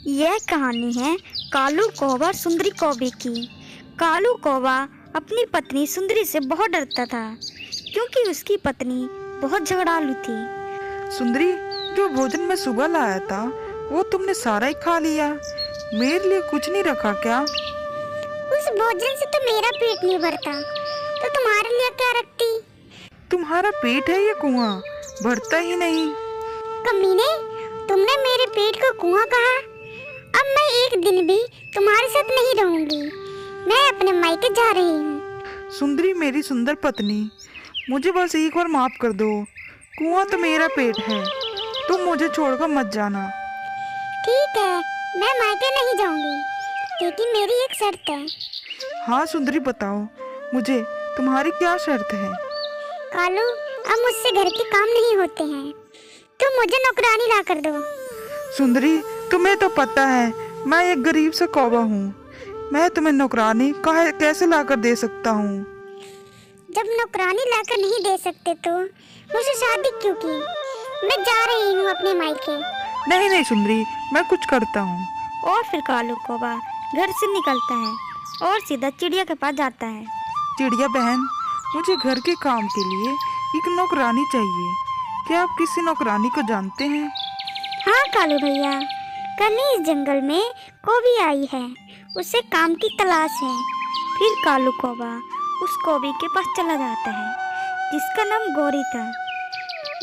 यह कहानी है कालू कौवा और सुंदरी कौवे की। कालू कौवा अपनी पत्नी सुंदरी से बहुत डरता था क्योंकि उसकी पत्नी बहुत झगड़ालू थी। सुंदरी, जो भोजन मैं सुबह लाया था वो तुमने सारा ही खा लिया। मेरे लिए कुछ नहीं रखा क्या? उस भोजन से तो मेरा पेट नहीं भरता, तो तुम्हारे लिए क्या रखती? तुम्हारा पेट है ये कुआं, भरता ही नहीं। कमीने, तुमने मेरे पेट को कुआं कहा। अब मैं एक दिन भी तुम्हारे साथ नहीं रहूंगी। मैं अपने मायके जा रही हूँ। सुंदरी मेरी सुंदर पत्नी, मुझे बस एक बार माफ कर दो। कुआं तो मेरा पेट है, तुम मुझे छोड़कर मत जाना। ठीक है, मैं मायके नहीं जाऊंगी, लेकिन मेरी एक शर्त है। हाँ सुंदरी, बताओ मुझे तुम्हारी क्या शर्त है? कालू, अब मुझसे घर के काम नहीं होते हैं, तुम मुझे नौकरानी ला कर दो। सुंदरी, तुम्हें तो पता है मैं एक गरीब सा कौवा हूँ। मैं तुम्हें नौकरानी कैसे लाकर दे सकता हूँ? जब नौकरानी लाकर नहीं दे सकते तो मुझे शादी क्यों की? मैं जा रही हूँ अपने मायके। नहीं नहीं सुंदरी, मैं कुछ करता हूँ। और फिर कालू कौवा घर से निकलता है और सीधा चिड़िया के पास जाता है। चिड़िया बहन, मुझे घर के काम के लिए एक नौकरानी चाहिए। क्या आप किसी नौकरानी को जानते हैं? हाँ कालू भैया, कल ही इस जंगल में कौवी आई है, उसे काम की तलाश है। फिर कालू कौवा उस कौवी के पास चला जाता है जिसका नाम गौरी था।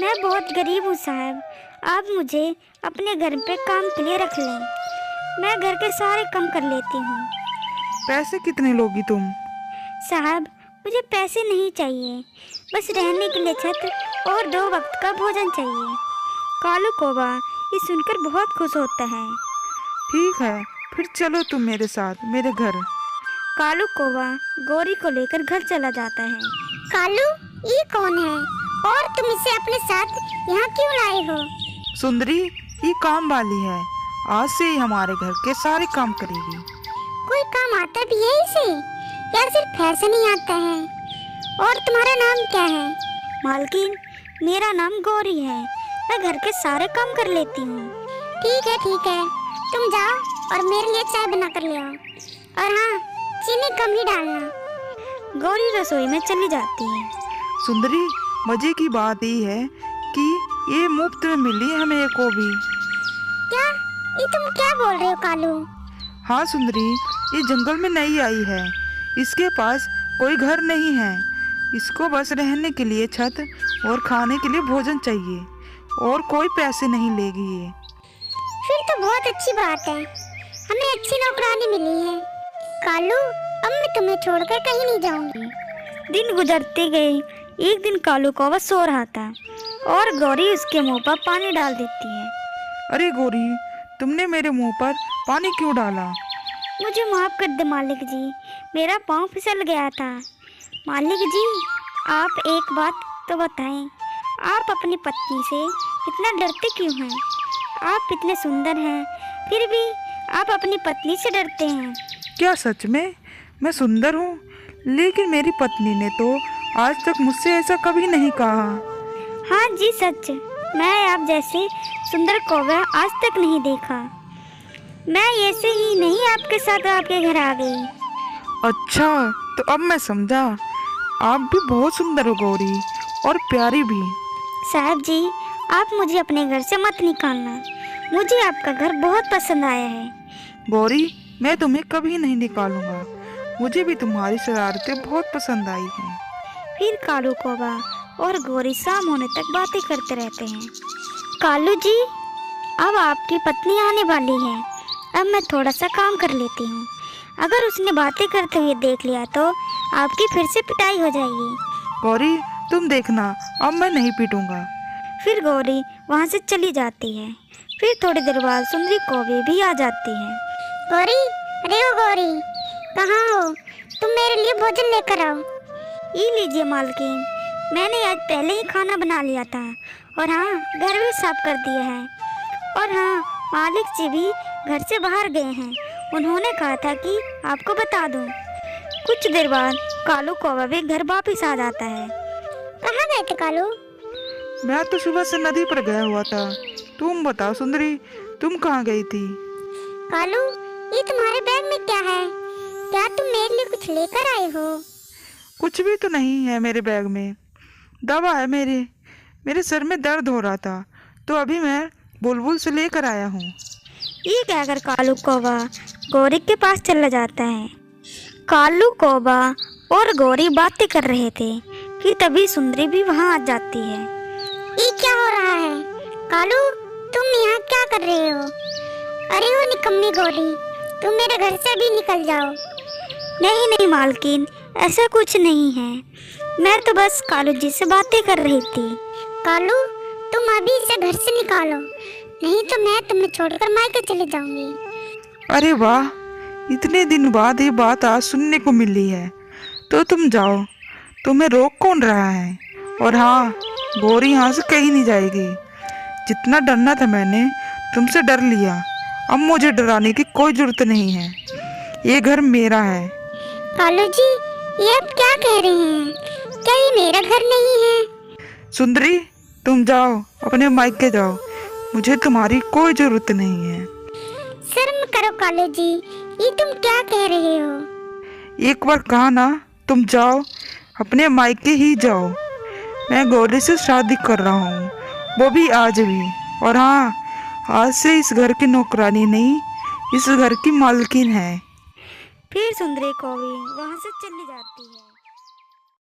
मैं बहुत गरीब हूँ साहब, आप मुझे अपने घर पे काम के लिए रख लें। मैं घर के सारे काम कर लेती हूँ। पैसे कितने लोगी तुम? साहब, मुझे पैसे नहीं चाहिए, बस रहने के लिए छत और 2 वक्त का भोजन चाहिए। कालू कौवा ये सुनकर बहुत खुश होता है। ठीक है, फिर चलो तुम मेरे साथ मेरे घर। कालू कौवा गौरी को लेकर घर चला जाता है। कालू, ये कौन है और तुम इसे अपने साथ यहाँ क्यों लाए हो? सुंदरी, ये काम वाली है, आज से ही हमारे घर के सारे काम करेगी। कोई काम आता भी है इसे या सिर्फ फैशन ही आता है? और तुम्हारा नाम क्या है? मालकिन, मेरा नाम गौरी है, मैं घर के सारे काम कर लेती हूँ। ठीक है, तुम जाओ और मेरे लिए चाय बना कर ले आओ। और हाँ, चीनी कम ही डालना। गौरी रसोई में चली जाती है। सुंदरी, मजे की बात ये है कि ये मुफ्त में मिली हमें ये कौवी। क्या? ये तुम क्या बोल रहे हो कालू? हाँ सुंदरी, ये जंगल में नई आई है, इसके पास कोई घर नहीं है। इसको बस रहने के लिए छत और खाने के लिए भोजन चाहिए और कोई पैसे नहीं लेगी ये। फिर तो बहुत अच्छी बात है, हमें अच्छी नौकरानी मिली है। कालू, अब मैं तुम्हें छोड़कर कहीं नहीं जाऊंगी। दिन गुजरते गए। एक दिन कालू कौवा सो रहा था और गौरी उसके मुंह पर पानी डाल देती है। अरे गौरी, तुमने मेरे मुंह पर पानी क्यों डाला? मुझे माफ कर दे मालिक जी, मेरा पाँव फिसल गया था। मालिक जी, आप एक बात तो बताएं, आप अपनी पत्नी से इतना डरते क्यों हैं? आप इतने सुंदर हैं, फिर भी आप अपनी पत्नी से डरते हैं। क्या सच में मैं सुंदर हूँ? लेकिन मेरी पत्नी ने तो आज तक मुझसे ऐसा कभी नहीं कहा। हाँ जी सच, मैं आप जैसे सुंदर कौवा आज तक नहीं देखा। मैं ऐसे ही नहीं आपके साथ आपके घर आ गई। अच्छा, तो अब मैं समझा, आप भी बहुत सुंदर हो गौरी, और प्यारी भी। साहब जी, आप मुझे अपने घर से मत निकालना, मुझे आपका घर बहुत पसंद आया है। गौरी, मैं तुम्हें कभी नहीं निकालूंगा, मुझे भी तुम्हारी शरारतें बहुत पसंद आई हैं। फिर कालू कौवा और गौरी शाम होने तक बातें करते रहते हैं। कालू जी, अब आपकी पत्नी आने वाली है, अब मैं थोड़ा सा काम कर लेती हूँ। अगर उसने बातें करते हुए देख लिया तो आपकी फिर से पिटाई हो जाएगी। गौरी, तुम देखना, अब मैं नहीं पीटूंगा। फिर गौरी वहाँ से चली जाती है। फिर थोड़ी देर बाद सुंदरी कौवी भी आ जाती है। गौरी, अरे ओ गौरी, कहाँ हो? तुम मेरे लिए भोजन लेकर आओ। ये लीजिए मालकिन, मैंने आज पहले ही खाना बना लिया था और हाँ, घर भी साफ कर दिया है। और हाँ, मालिक जी भी घर से बाहर गए हैं, उन्होंने कहा था कि आपको बता दूं। कुछ देर बाद कालू कौवा भी घर वापस आ जाता है। कहाँ गए थे कालू? मैं तो सुबह से नदी पर गया हुआ था। तुम बताओ सुंदरी, तुम कहाँ गई थी? कालू, ये तुम्हारे बैग में क्या है? क्या तुम मेरे लिए कुछ लेकर आए हो? कुछ भी तो नहीं है मेरे बैग में। दवा है मेरे सर में दर्द हो रहा था, तो अभी मैं बुलबुल से लेकर आया हूँ। ये कहकर कालू कौवा गौरी के पास चला जाता है। कालू कौवा और गौरी बातें कर रहे थे कि तभी सुंदरी भी वहाँ आ जाती है। ये क्या हो रहा है? कालू, तुम यहाँ क्या कर रहे हो? अरे वो निकम्मी गौरी, तुम मेरे घर से भी निकल जाओ। नहीं नहीं मालकिन, ऐसा कुछ नहीं है। मैं तो बस कालू जी से बातें कर रही थी। कालू, तुम अभी इसे घर से निकालो, नहीं तो मैं तुम्हें छोड़कर मायके चले जाऊंगी। अरे वाह, इतने दिन बाद ये बात आज सुनने को मिली है। तो तुम जाओ, तुम्हें रोक कौन रहा है? और हाँ, गौरी यहाँ से कहीं नहीं जाएगी। जितना डरना था मैंने तुमसे डर लिया, अब मुझे डराने की कोई जरूरत नहीं है। ये घर मेरा है। कालू जी, ये आप क्या कह रहे हैं? क्या ये मेरा घर नहीं है? सुंदरी, तुम जाओ, अपने मायके जाओ, मुझे तुम्हारी कोई जरूरत नहीं है। शर्म करो कालू जी, ये तुम क्या कह रहे हो? एक बार कहा ना, तुम जाओ, अपने मायके ही जाओ। मैं गौरी से शादी कर रहा हूँ, वो भी आज भी। और हाँ, आज से इस घर की नौकरानी नहीं, इस घर की मालकिन है। फिर सुंदरी कौवी वहाँ से चली जाती है।